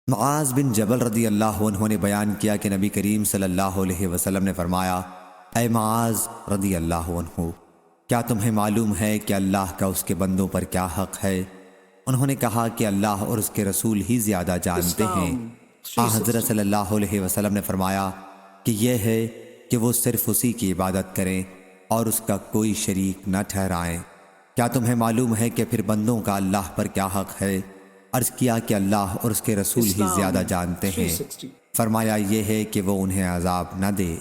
معاذ بن جبل رضی اللہ عنہ نے بیان کیا کہ نبی کریم صلی اللہ علیہ وسلم نے فرمایا، اے معاذ رضی اللہ عنہ، کیا تمہیں معلوم ہے کہ اللہ کا اس کے بندوں پر کیا حق ہے؟ انہوں نے کہا کہ اللہ اور اس کے رسول ہی زیادہ جانتے ہیں۔ حضرت صلی اللہ علیہ وسلم نے فرمایا کہ یہ ہے کہ وہ صرف اسی کی عبادت کریں اور اس کا کوئی شریک نہ ٹھہرائیں۔ کیا تمہیں معلوم ہے کہ پھر بندوں کا اللہ پر کیا حق ہے؟ عرض کیا کہ اللہ اور اس کے رسول ہی زیادہ جانتے ہیں۔ فرمایا یہ ہے کہ وہ انہیں عذاب نہ دے۔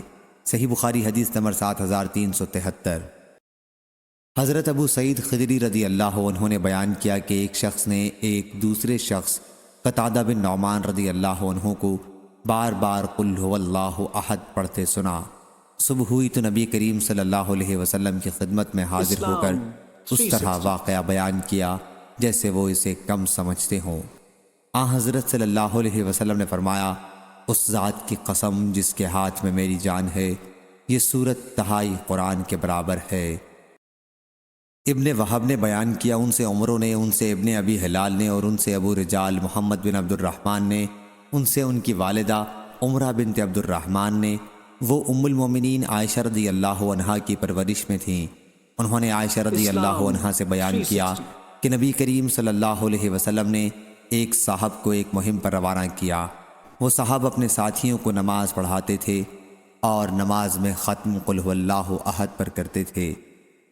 صحیح بخاری حدیث نمبر 7373۔ حضرت ابو سعید خدری رضی اللہ عنہ نے بیان کیا کہ ایک شخص نے ایک دوسرے شخص قتادہ بن نعمان رضی اللہ عنہ کو بار بار قل هو اللہ احد پڑھتے سنا۔ صبح ہوئی تو نبی کریم صلی اللہ علیہ وسلم کی خدمت میں حاضر ہو کر اس طرح واقعہ بیان کیا جیسے وہ اسے کم سمجھتے ہوں۔ حضرت صلی اللہ علیہ وسلم نے فرمایا، اس ذات کی قسم جس کے ہاتھ میں میری جان ہے، یہ سورت تہائی قرآن کے برابر ہے۔ ابن وہب نے بیان کیا، ان سے عمرو نے، ان سے ابن ابی حلال نے، اور ان سے ابو رجال محمد بن عبد الرحمن نے، ان سے ان کی والدہ عمرہ بنت عبد الرحمن نے، وہ ام المومنین عائشہ رضی اللہ عنہا کی پرورش میں تھیں۔ انہوں نے عائشہ رضی اللہ عنہا سے بیان کیا کہ نبی کریم صلی اللہ علیہ وسلم نے ایک صاحب کو ایک مہم پر روانہ کیا۔ وہ صاحب اپنے ساتھیوں کو نماز پڑھاتے تھے اور نماز میں ختم قل هو اللہ احد پر کرتے تھے۔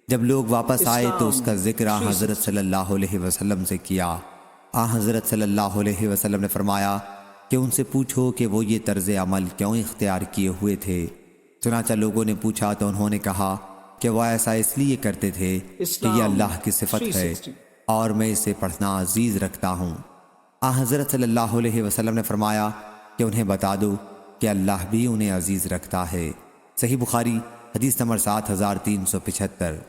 جب لوگ واپس آئے تو اس کا ذکر حضرت صلی اللہ علیہ وسلم سے کیا۔ حضرت صلی اللہ علیہ وسلم نے فرمایا کہ ان سے پوچھو کہ وہ یہ طرز عمل کیوں اختیار کیے ہوئے تھے۔ چنانچہ لوگوں نے پوچھا تو انہوں نے کہا کہ وہ ایسا اس لیے کرتے تھے کہ یہ اللہ کی صفت ہے اور میں اسے پڑھنا عزیز رکھتا ہوں۔ حضرت صلی اللہ علیہ وسلم نے فرمایا کہ انہیں بتا دو کہ اللہ بھی انہیں عزیز رکھتا ہے۔ صحیح بخاری حدیث نمبر 7375۔